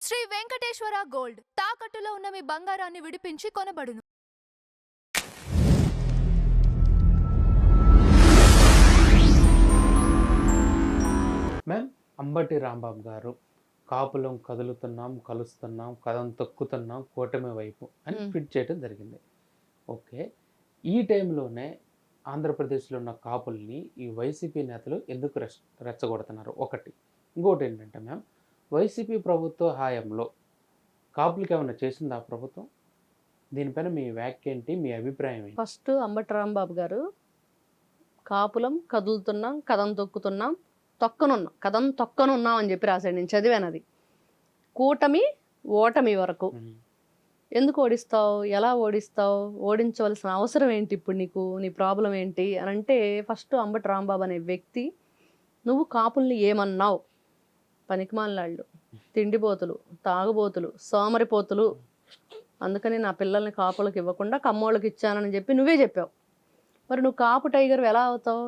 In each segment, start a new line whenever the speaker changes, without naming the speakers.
Shri Venkateswara gold తాకట్టులో ఉన్న మీ బంగారాన్ని విడిపించి కొనబడును.
మ్యామ్, అంబటి రాంబాబు గారు కాపులం కదులుతున్నాం, కలుస్తున్నాం, కథం తొక్కుతున్నాం కూటమి వైపు అని ట్వీట్ చేయడం జరిగింది. ఓకే, ఈ టైంలోనే ఆంధ్రప్రదేశ్లో ఉన్న కాపుల్ని ఈ వైసీపీ నేతలు ఎందుకు రెచ్చగొడుతున్నారు? ఒకటి. ఇంకోటి ఏంటంటే మ్యామ్, వైసీపీ ప్రభుత్వ హయాంలో కాపులకి ఏమైనా చేసింది ఆ ప్రభుత్వం? దీనిపైన మీ వ్యాఖ్య ఏంటి, మీ అభిప్రాయం ఏంటి?
ఫస్ట్ అంబటి రాంబాబు గారు కాపులం కదులుతున్నాం, కథం తొక్కుతున్నాం, తొక్కనున్నాం, కథం తొక్కనున్నాం అని చెప్పి రాశాడు. నేను చదివాను అది. కూటమి ఓటమి వరకు ఎందుకు ఓడిస్తావు, ఎలా ఓడిస్తావు, ఓడించవలసిన అవసరం ఏంటి, ఇప్పుడు నీకు నీ ప్రాబ్లం ఏంటి అని అంటే, ఫస్ట్ అంబటి రాంబాబు అనే వ్యక్తి నువ్వు కాపుల్ని ఏమన్నావు? పనికిమాలినాళ్ళు, తిండిపోతులు, తాగుబోతులు, సోమరిపోతులు, అందుకని నా పిల్లల్ని కాపులకు ఇవ్వకుండా కమ్మోళ్ళకి ఇచ్చానని చెప్పి నువ్వే చెప్పావు. మరి నువ్వు కాపు టైగర్ ఎలా అవుతావు?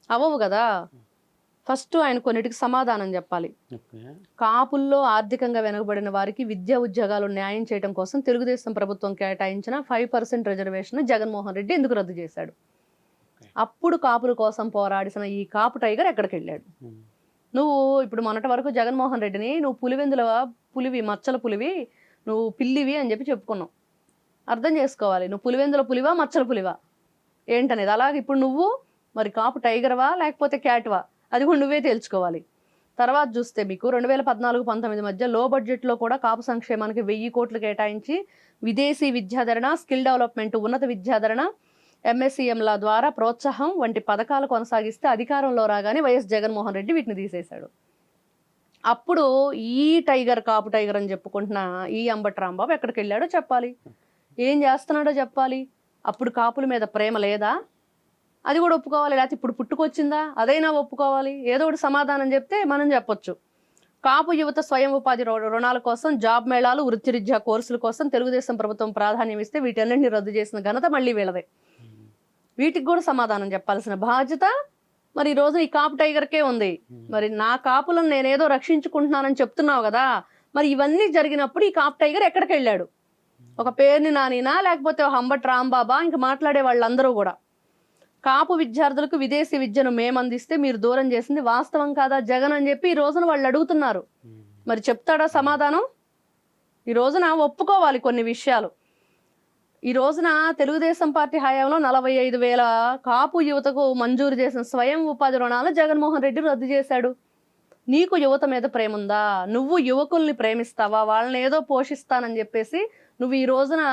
అవ్వవు కదా. ఫస్ట్ ఆయన కొన్నిటికి సమాధానం చెప్పాలి. కాపుల్లో ఆర్థికంగా వెనుకబడిన వారికి విద్యా ఉద్యోగాలు న్యాయం చేయడం కోసం తెలుగుదేశం ప్రభుత్వం కేటాయించిన 5% రిజర్వేషన్ జగన్మోహన్ రెడ్డి ఎందుకు రద్దు చేశాడు? అప్పుడు కాపుల కోసం పోరాడిసిన ఈ కాపు టైగర్ ఎక్కడికి వెళ్ళాడు? నువ్వు ఇప్పుడు మొన్నటి వరకు జగన్మోహన్ రెడ్డిని నువ్వు పులివి, మచ్చల పులివి, నువ్వు పిల్లివి అని చెప్పి చెప్పుకున్నావు. అర్థం చేసుకోవాలి, నువ్వు పులివెందుల పులివా, మచ్చల పులివా ఏంటనేది. అలాగే ఇప్పుడు నువ్వు మరి కాపు టైగర్వా లేకపోతే క్యాట్వా, అది కూడా నువ్వే తేల్చుకోవాలి. తర్వాత చూస్తే మీకు 2014-19 మధ్య లో బడ్జెట్లో కూడా కాపు సంక్షేమానికి 1000 కోట్లు కేటాయించి విదేశీ విద్యాధరణ, స్కిల్ డెవలప్మెంట్, ఉన్నత విద్యాధరణ, MSCMల ద్వారా ప్రోత్సాహం వంటి పథకాలు కొనసాగిస్తే అధికారంలో రాగానే వైఎస్ జగన్మోహన్ రెడ్డి వీటిని తీసేశాడు. అప్పుడు ఈ టైగర్, కాపు టైగర్ అని చెప్పుకుంటున్న ఈ అంబటి రాంబాబు ఎక్కడికి వెళ్ళాడో చెప్పాలి, ఏం చేస్తున్నాడో చెప్పాలి. అప్పుడు కాపుల మీద ప్రేమ లేదా అది కూడా ఒప్పుకోవాలి, లేకపోతే ఇప్పుడు పుట్టుకొచ్చిందా అదైనా ఒప్పుకోవాలి. ఏదో ఒకటి సమాధానం చెప్తే మనం చెప్పొచ్చు. కాపు యువత స్వయం ఉపాధి రుణాల కోసం, జాబ్ మేళాలు, వృత్తిరీత్యా కోర్సుల కోసం తెలుగుదేశం ప్రభుత్వం ప్రాధాన్యం ఇస్తే వీటన్నింటినీ రద్దు చేసిన ఘనత మళ్ళీ వీళ్ళదే. వీటికి కూడా సమాధానం చెప్పాల్సిన బాధ్యత మరి ఈ రోజు ఈ కాపు టైగర్కే ఉంది. మరి నా కాపులను నేనేదో రక్షించుకుంటున్నానని చెప్తున్నావు కదా, మరి ఇవన్నీ జరిగినప్పుడు ఈ కాపు టైగర్ ఎక్కడికి వెళ్ళాడు? ఒక పేరుని నానినా లేకపోతే ఒక అంబటి రాంబాబా? ఇంక మాట్లాడే వాళ్ళందరూ కూడా కాపు విద్యార్థులకు విదేశీ విద్యను మేము అందిస్తే మీరు దూరం చేసింది వాస్తవం కాదా జగన్ అని చెప్పి ఈ రోజున వాళ్ళు అడుగుతున్నారు. మరి చెప్తాడా సమాధానం? ఈ రోజున ఒప్పుకోవాలి కొన్ని విషయాలు. ఈ రోజున తెలుగుదేశం పార్టీ హయాంలో 45,000 కాపు యువతకు మంజూరు చేసిన స్వయం ఉపాధి రుణాలు జగన్మోహన్ రెడ్డి రద్దు చేశాడు. నీకు యువత మీద ప్రేమ ఉందా? నువ్వు యువకుల్ని ప్రేమిస్తావా? వాళ్ళని ఏదో పోషిస్తానని చెప్పేసి నువ్వు ఈ రోజున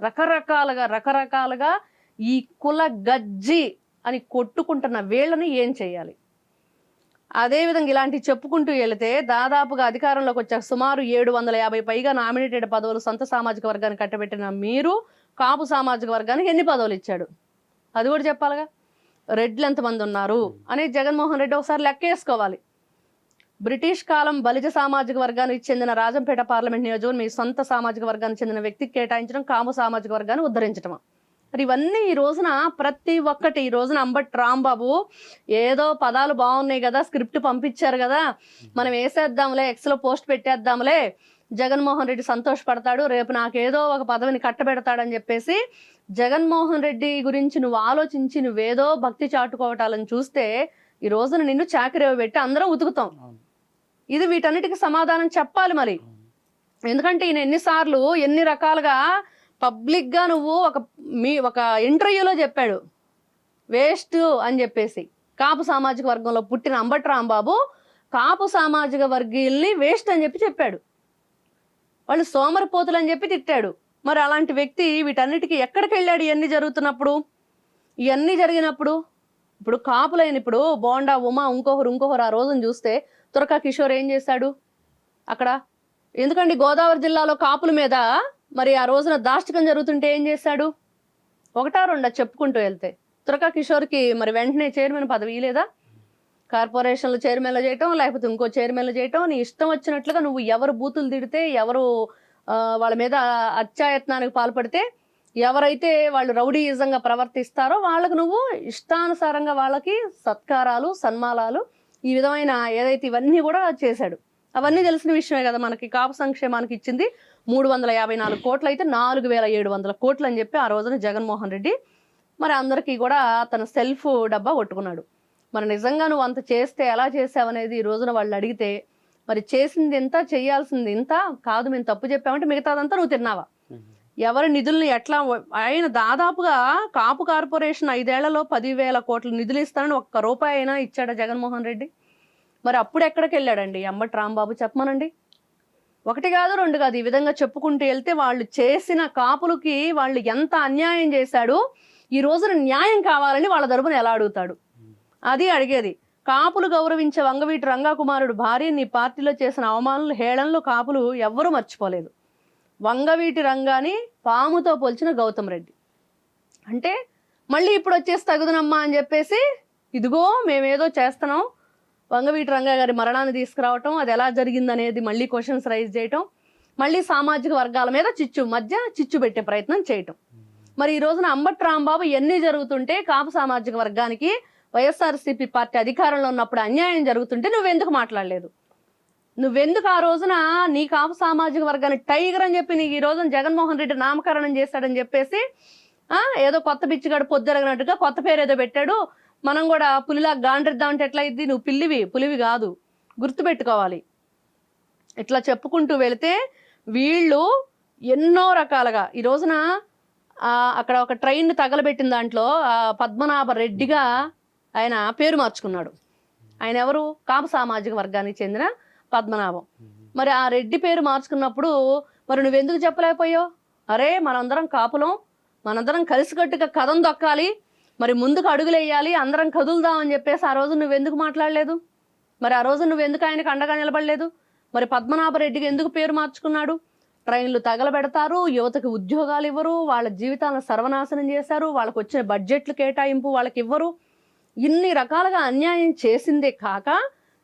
రకరకాలుగా ఈ కుల గజ్జి అని కొట్టుకుంటున్న వీళ్ళని ఏం చేయాలి? అదేవిధంగా ఇలాంటివి చెప్పుకుంటూ వెళితే దాదాపుగా అధికారంలోకి వచ్చాక సుమారు 750 పైగా నామినేటెడ్ పదవులు సొంత సామాజిక వర్గాన్ని కట్టబెట్టిన మీరు కాపు సామాజిక వర్గానికి ఎన్ని పదవులు ఇచ్చాడు? అది కూడా చెప్పాలిగా. రెడ్లు ఎంతమంది ఉన్నారు అనేది జగన్మోహన్ రెడ్డి ఒకసారి లెక్కేసుకోవాలి. బ్రిటిష్ కాలం బలిజ సామాజిక వర్గానికి చెందిన రాజంపేట పార్లమెంట్ నియోజకవర్గం మీ సొంత సామాజిక వర్గానికి చెందిన వ్యక్తికి కేటాయించడం కాపు సామాజిక వర్గాన్ని ఉద్ధరించడం. మరి ఇవన్నీ ఈ రోజున ప్రతి ఒక్కటి ఈ రోజున అంబటి రాంబాబు ఏదో పదాలు బాగున్నాయి కదా, స్క్రిప్ట్ పంపించారు కదా, మనం వేసేద్దాంలే, ఎక్స్లో పోస్ట్ పెట్టేద్దాంలే, జగన్మోహన్ రెడ్డి సంతోషపడతాడు, రేపు నాకేదో ఒక పదవిని కట్టబెడతాడని చెప్పేసి జగన్మోహన్ రెడ్డి గురించి నువ్వు ఆలోచించి నువ్వేదో భక్తి చాటుకోవటాలని చూస్తే ఈ రోజున నిన్ను చాకరేవ పెట్టి అందరం ఉతుకుతాం. ఇది వీటన్నిటికీ సమాధానం చెప్పాలి మరి. ఎందుకంటే ఈయన ఎన్నిసార్లు ఎన్ని రకాలుగా పబ్లిక్గా నువ్వు ఒక ఇంటర్వ్యూలో చెప్పాడు వేస్ట్ అని చెప్పేసి. కాపు సామాజిక వర్గంలో పుట్టిన అంబటి రాంబాబు కాపు సామాజిక వర్గీయుల్ని వేస్ట్ అని చెప్పాడు. వాళ్ళు సోమరిపోతులు అని చెప్పి తిట్టాడు. మరి అలాంటి వ్యక్తి వీటన్నిటికీ ఎక్కడికి వెళ్ళాడు? ఇవన్నీ జరుగుతున్నప్పుడు, ఇవన్నీ జరిగినప్పుడు ఇప్పుడు కాపులైన ఇప్పుడు బోండా ఉమా ఇంకొకరు ఆ రోజును చూస్తే తురకా కిషోర్ ఏం చేశాడు అక్కడ? ఎందుకండి గోదావరి జిల్లాలో కాపుల మీద మరి ఆ రోజున దాష్టికం జరుగుతుంటే ఏం చేశాడు? ఒకటా రెండా చెప్పుకుంటూ వెళ్తే తురకా కిషోర్కి మరి వెంటనే చైర్మన్ పదవి లేదా? కార్పొరేషన్లు చైర్మన్లు చేయటం, లేకపోతే ఇంకో చైర్మన్లు చేయటం, నీ ఇష్టం వచ్చినట్లుగా నువ్వు ఎవరు బూతులు తిడితే, ఎవరు వాళ్ళ మీద అత్యాయత్నానికి పాల్పడితే, ఎవరైతే వాళ్ళు రౌడీయిజంగా ప్రవర్తిస్తారో వాళ్ళకు నువ్వు ఇష్టానుసారంగా వాళ్ళకి సత్కారాలు, సన్మానాలు, ఈ విధమైన ఏదైతే ఇవన్నీ కూడా చేశాడు. అవన్నీ తెలిసిన విషయమే కదా. మనకి కాపు సంక్షేమానికి ఇచ్చింది 354 కోట్లు అయితే 4700 కోట్లు అని చెప్పి ఆ రోజున జగన్మోహన్ రెడ్డి మరి అందరికీ కూడా తన సెల్ఫ్ డబ్బా కొట్టుకున్నాడు. మరి నిజంగా నువ్వు అంత చేస్తే ఎలా చేసావనేది ఈ రోజున వాళ్ళు అడిగితే మరి చేసింది ఎంత, చేయాల్సింది ఇంత కాదు, మేము తప్పు చెప్పామంటే మిగతాదంతా నువ్వు తిన్నావా? ఎవరి నిధుల్ని ఎట్లా ఆయన దాదాపుగా కాపు కార్పొరేషన్ 5 ఏళ్లలో 10,000 కోట్ల నిధులు ఇస్తానని ఒక్క రూపాయి అయినా ఇచ్చాడా జగన్మోహన్ రెడ్డి? మరి అప్పుడు ఎక్కడికి వెళ్ళాడండి అంబటి రాంబాబు? చెప్పమనండి. 1 కాదు 2 కాదు, ఈ విధంగా చెప్పుకుంటూ వెళ్తే వాళ్ళు చేసిన కాపులకి వాళ్ళు ఎంత అన్యాయం చేశాడు, ఈ రోజున న్యాయం కావాలని వాళ్ళ తరపున ఎలా అడుగుతాడు? అది అడిగేది. కాపులు గౌరవించే వంగవీటి రంగాకుమారుడు భార్య నీ పార్టీలో చేసిన అవమానాలు, హేళనలు కాపులు ఎవ్వరూ మర్చిపోలేదు. వంగవీటి రంగాని పాముతో పోల్చిన గౌతమ్ రెడ్డి అంటే మళ్ళీ ఇప్పుడు వచ్చేసి తగుదనమ్మా అని చెప్పేసి ఇదిగో మేమేదో చేస్తున్నాం, వంగవీటి రంగా గారి మరణాన్ని తీసుకురావటం, అది ఎలా జరిగిందనేది మళ్ళీ క్వశ్చన్స్ రైజ్ చేయటం, మళ్ళీ సామాజిక వర్గాల మీద చిచ్చు పెట్టే ప్రయత్నం చేయటం. మరి ఈ రోజున అంబటి రాంబాబు ఎన్ని జరుగుతుంటే కాపు సామాజిక వర్గానికి వైఎస్ఆర్సీపీ పార్టీ అధికారంలో ఉన్నప్పుడు అన్యాయం జరుగుతుంటే నువ్వెందుకు మాట్లాడలేదు? నువ్వెందుకు ఆ రోజున నీ కాపు సామాజిక వర్గాన్ని టైగర్ అని చెప్పి నీకు ఈ రోజున జగన్మోహన్ రెడ్డి నామకరణం చేశాడని చెప్పేసి ఏదో కొత్త బిచ్చిగాడు పొద్దురగినట్టుగా కొత్త పేరు ఏదో పెట్టాడు, మనం కూడా పులిలా గాండ్రిద్దామంటే ఎట్లా అయింది? నువ్వు పులివి కాదు, గుర్తుపెట్టుకోవాలి. ఇట్లా చెప్పుకుంటూ వెళితే వీళ్ళు ఎన్నో రకాలుగా ఈ రోజున అక్కడ ఒక ట్రైన్ తగలబెట్టిన దాంట్లో పద్మనాభ రెడ్డిగా ఆయన పేరు మార్చుకున్నాడు. ఆయన ఎవరు? కాపు సామాజిక వర్గానికి చెందిన పద్మనాభం. మరి ఆ రెడ్డి పేరు మార్చుకున్నప్పుడు మరి నువ్వెందుకు చెప్పలేకపోయావు? అరే మనందరం కాపులం, మనందరం కలిసికట్టుగా కథం దొక్కాలి, మరి ముందుకు అడుగులేయాలి, అందరం కదులుదామని చెప్పేసి ఆ రోజు నువ్వెందుకు మాట్లాడలేదు? మరి ఆ రోజు నువ్వెందుకు ఆయనకు అండగా నిలబడలేదు? మరి పద్మనాభ రెడ్డికి ఎందుకు పేరు మార్చుకున్నాడు? ట్రైన్లు తగలబెడతారు, యువతకి ఉద్యోగాలు ఇవ్వరు, వాళ్ళ జీవితాలను సర్వనాశనం చేశారు, వాళ్ళకి వచ్చిన బడ్జెట్లు కేటాయింపు వాళ్ళకి ఇవ్వరు, ఇన్ని రకాలుగా అన్యాయం చేసిందే కాక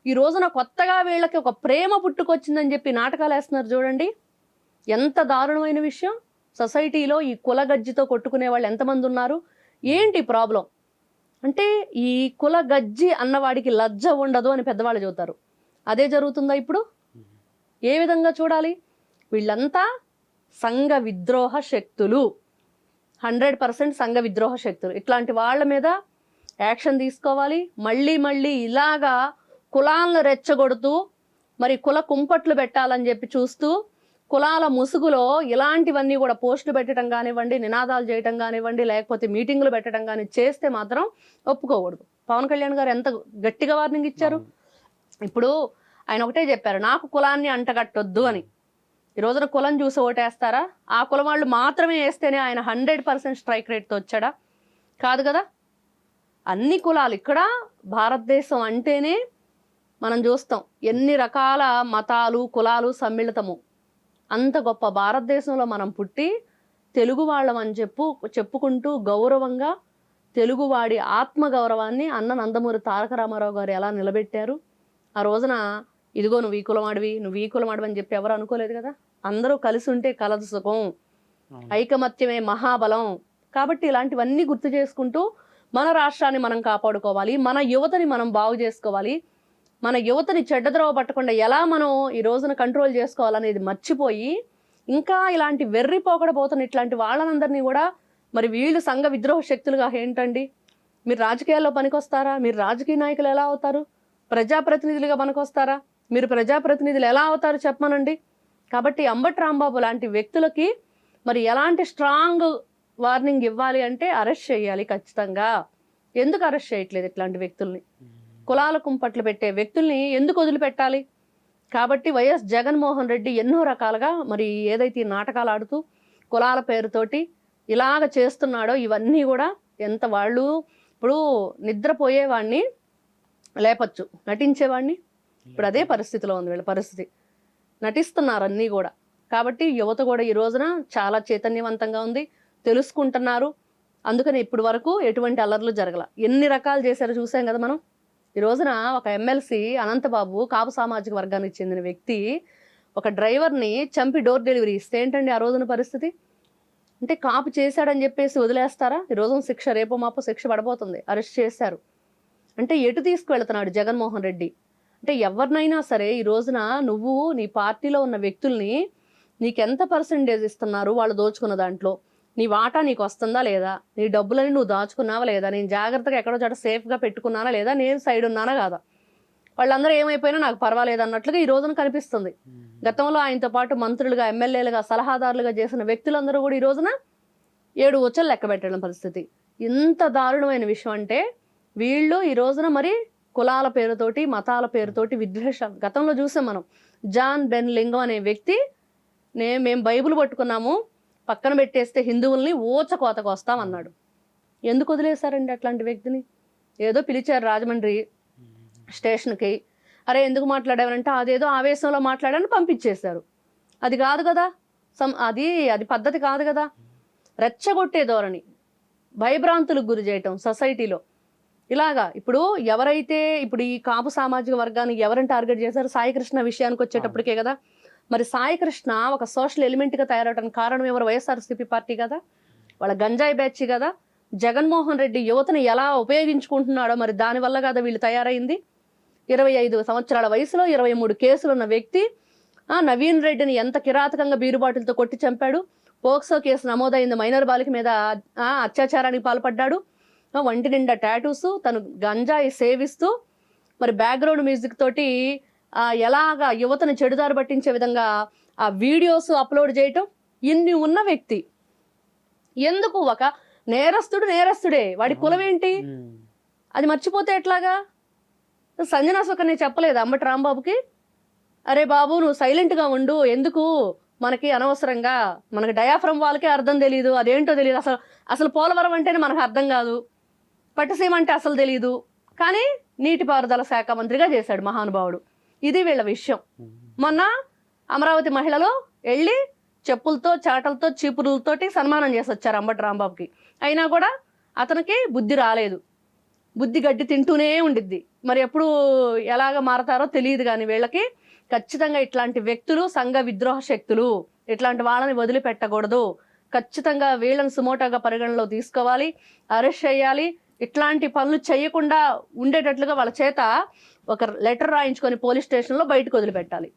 ఈ రోజున కొత్తగా వీళ్ళకి ఒక ప్రేమ పుట్టుకొచ్చిందని చెప్పి నాటకాలు వేస్తున్నారు. చూడండి ఎంత దారుణమైన విషయం. సొసైటీలో ఈ కులగజ్జితో కొట్టుకునే వాళ్ళు ఎంతమంది ఉన్నారు? ఏంటి ప్రాబ్లం అంటే ఈ కులగజ్జి అన్నవాడికి లజ్జ ఉండదు అని పెద్దవాళ్ళు చెబుతారు. అదే జరుగుతుందా ఇప్పుడు? ఏ విధంగా చూడాలి? వీళ్ళంతా సంఘ విద్రోహ శక్తులు, 100% సంఘ విద్రోహ శక్తులు. ఇట్లాంటి వాళ్ళ మీద యాక్షన్ తీసుకోవాలి. మళ్ళీ ఇలాగా కులాలను రెచ్చగొడుతూ మరి కుల కుంపట్లు పెట్టాలని చెప్పి చూస్తూ కులాల ముసుగులో ఇలాంటివన్నీ కూడా పోస్టులు పెట్టడం కానివ్వండి, నినాదాలు చేయటం కానివ్వండి, లేకపోతే మీటింగులు పెట్టడం కానీ చేస్తే మాత్రం ఒప్పుకోకూడదు. పవన్ కళ్యాణ్ గారు ఎంత గట్టిగా వార్నింగ్ ఇచ్చారు. ఇప్పుడు ఆయన ఒకటే చెప్పారు, నాకు కులాన్ని అంటగట్టొద్దు అని. ఈ రోజున కులం చూసి ఓటేస్తారా? ఆ కులం వాళ్ళు మాత్రమే వేస్తేనే ఆయన 100% స్ట్రైక్ రేట్తో వచ్చాడా? కాదు కదా. అన్ని కులాలు ఇక్కడ భారతదేశం అంటేనే మనం చూస్తాం ఎన్ని రకాల మతాలు కులాలు సమ్మిళితము. అంత గొప్ప భారతదేశంలో మనం పుట్టి తెలుగు వాళ్ళం అని చెప్పుకుంటూ గౌరవంగా తెలుగువాడి ఆత్మగౌరవాన్ని అన్న నందమూరి తారక రామారావు గారు ఎలా నిలబెట్టారు. ఆ రోజున ఇదిగో నువ్వు ఈ కులమాడివి, నువ్వు ఈ కులమాడివి అని చెప్పి ఎవరు అనుకోలేదు కదా. అందరూ కలిసి ఉంటే కలదు సుఖం, ఐకమత్యమే మహాబలం. కాబట్టి ఇలాంటివన్నీ గుర్తు చేసుకుంటూ మన రాష్ట్రాన్ని మనం కాపాడుకోవాలి, మన యువతని మనం బాగు చేసుకోవాలి, మన యువతని చెడ్డద్రోవ పట్టకుండా ఎలా మనం ఈ రోజున కంట్రోల్ చేసుకోవాలనేది మర్చిపోయి ఇంకా ఇలాంటి వెర్రి పోకడబోతున్న ఇట్లాంటి వాళ్ళనందరినీ కూడా మరి వీళ్ళు సంఘ విద్రోహ శక్తులుగా ఏంటండి? మీరు రాజకీయాల్లో పనికొస్తారా? మీరు రాజకీయ నాయకులు ఎలా అవుతారు? ప్రజాప్రతినిధులుగా పనికొస్తారా? మీరు ప్రజాప్రతినిధులు ఎలా అవుతారు చెప్పమనండి. కాబట్టి అంబటి రాంబాబు లాంటి వ్యక్తులకి మరి ఎలాంటి స్ట్రాంగ్ వార్నింగ్ ఇవ్వాలి అంటే అరెస్ట్ చేయాలి ఖచ్చితంగా. ఎందుకు అరెస్ట్ చేయట్లేదు ఇట్లాంటి వ్యక్తుల్ని? కులాల కుంపట్లు పెట్టే వ్యక్తుల్ని ఎందుకు వదిలిపెట్టాలి? కాబట్టి వైఎస్ జగన్మోహన్ రెడ్డి ఎన్నో రకాలుగా మరి ఏదైతే ఈ నాటకాలు ఆడుతూ కులాల పేరుతోటి ఇలాగ చేస్తున్నాడో ఇవన్నీ కూడా ఎంత వాళ్ళు ఇప్పుడు నిద్రపోయేవాడిని లేపచ్చు, నటించేవాడిని ఇప్పుడు అదే పరిస్థితిలో ఉంది వీళ్ళ పరిస్థితి. నటిస్తున్నారు అన్నీ కూడా. కాబట్టి యువత కూడా ఈ రోజున చాలా చైతన్యవంతంగా ఉంది, తెలుసుకుంటున్నారు. అందుకని ఇప్పుడు వరకు ఎటువంటి అల్లర్లు జరగల. ఎన్ని రకాలు చేశారో చూసాం కదా మనం. ఈ రోజున ఒక ఎమ్మెల్సీ అనంతబాబు కాపు సామాజిక వర్గానికి చెందిన వ్యక్తి ఒక డ్రైవర్ని చంపి డోర్ డెలివరీ ఇస్తే ఏంటండి ఆ రోజున పరిస్థితి? అంటే కాపు చేశాడని చెప్పేసి వదిలేస్తారా? ఈ రోజున శిక్ష రేపో మాపో శిక్ష పడబోతుంది, అరెస్ట్ చేశారు. అంటే ఎటు తీసుకువెళ్తున్నాడు జగన్మోహన్ రెడ్డి? అంటే ఎవరినైనా సరే ఈ రోజున నువ్వు నీ పార్టీలో ఉన్న వ్యక్తుల్ని నీకెంత పర్సెంటేజ్ ఇస్తున్నారు వాళ్ళు దోచుకున్న దాంట్లో, నీ వాటా నీకు వస్తుందా లేదా, నీ డబ్బులని నువ్వు దాచుకున్నావా లేదా, నేను జాగ్రత్తగా ఎక్కడో చోట సేఫ్గా పెట్టుకున్నానా లేదా, నేను సైడ్ ఉన్నానా కాదా, వాళ్ళందరూ ఏమైపోయినా నాకు పర్వాలేదు అన్నట్లుగా ఈ రోజున కనిపిస్తుంది. గతంలో ఆయనతో పాటు మంత్రులుగా, ఎమ్మెల్యేలుగా, సలహాదారులుగా చేసిన వ్యక్తులందరూ కూడా ఈ రోజున 7 ఉచ్చలు లెక్క పెట్టడం పరిస్థితి. ఇంత దారుణమైన విషయం అంటే వీళ్ళు ఈ రోజున మరి కులాల పేరుతోటి, మతాల పేరుతోటి విద్వేషాలు. గతంలో చూసాం మనం, జాన్ బెన్ లింగం అనే వ్యక్తి మేము బైబిల్ పట్టుకున్నాము, పక్కన పెట్టేస్తే హిందువుల్ని కోతకు వస్తామన్నాడు. ఎందుకు వదిలేశారండి అట్లాంటి వ్యక్తిని? ఏదో పిలిచారు రాజమండ్రి స్టేషన్కి, అరే ఎందుకు మాట్లాడావంటే అదేదో ఆవేశంలో మాట్లాడని పంపించేశారు. అది కాదు కదా, అది పద్ధతి కాదు కదా. రెచ్చగొట్టే ధోరణి, భయభ్రాంతులకు గురి చేయటం సొసైటీలో ఇలాగా. ఇప్పుడు ఎవరైతే ఇప్పుడు ఈ కాపు సామాజిక వర్గాన్ని ఎవరిని టార్గెట్ చేశారు? సాయికృష్ణ విషయానికి వచ్చేటప్పటికే కదా. మరి సాయికృష్ణ ఒక సోషల్ ఎలిమెంట్గా తయారవడానికి కారణం ఎవరు? వైఎస్ఆర్సీపీ పార్టీ కదా, వాళ్ళ గంజాయి బ్యాచ్ కదా. జగన్మోహన్ రెడ్డి యువతను ఎలా ఉపయోగించుకుంటున్నాడో మరి దానివల్ల కదా వీళ్ళు తయారైంది. 25 సంవత్సరాల వయసులో 23 కేసులు ఉన్న వ్యక్తి నవీన్ రెడ్డిని ఎంత కిరాతకంగా బీరుబాటులతో కొట్టి చంపాడు. పోక్సో కేసు నమోదైంది, మైనర్ బాలిక మీద అత్యాచారానికి పాల్పడ్డాడు. వంటి నిండా టాటూస్, తను గంజాయి సేవిస్తూ మరి బ్యాక్గ్రౌండ్ మ్యూజిక్ తోటి ఎలాగా యువతను చెడుదారి పట్టించే విధంగా ఆ వీడియోస్ అప్లోడ్ చేయటం. ఇన్ని ఉన్న వ్యక్తి ఎందుకు ఒక నేరస్తుడే, వాడి కులం ఏంటి అది మర్చిపోతే ఎట్లాగా? సంజనా సుకన్య చెప్పలేదు అంబటి రాంబాబుకి, అరే బాబు నువ్వు సైలెంట్గా ఉండు, ఎందుకు మనకి అనవసరంగా, మనకి డయాఫ్రమ్ వాళ్ళకే అర్థం తెలియదు, అదేంటో తెలియదు, అసలు పోలవరం అంటేనే మనకు అర్థం కాదు, పట్టిసీమ అంటే అసలు తెలియదు, కానీ నీటిపారుదల శాఖ మంత్రిగా చేశాడు మహానుభావుడు. ఇది వీళ్ళ విషయం. మొన్న అమరావతి మహిళలు వెళ్ళి చెప్పులతో, చాటలతో, చీపురులతోటి సన్మానం చేసి వచ్చారు అంబటి రాంబాబుకి. అయినా కూడా అతనికి బుద్ధి రాలేదు, బుద్ధి గడ్డి తింటూనే ఉండిద్ది. మరి ఎప్పుడు ఎలాగ మారతారో తెలియదు. కానీ వీళ్ళకి ఖచ్చితంగా ఇట్లాంటి వ్యక్తులు సంఘ విద్రోహ శక్తులు, ఇట్లాంటి వాళ్ళని వదిలిపెట్టకూడదు. ఖచ్చితంగా వీళ్ళని సుమోటోగా పరిగణలో తీసుకోవాలి, అరెస్ట్ చేయాలి. ఇట్లాంటి పనులు చేయకుండా ఉండేటట్లుగా వాళ్ళ చేత ఒక లెటర్ రాయించుకొని పోలీస్ స్టేషన్లో బయటకు వదిలిపెట్టాలి.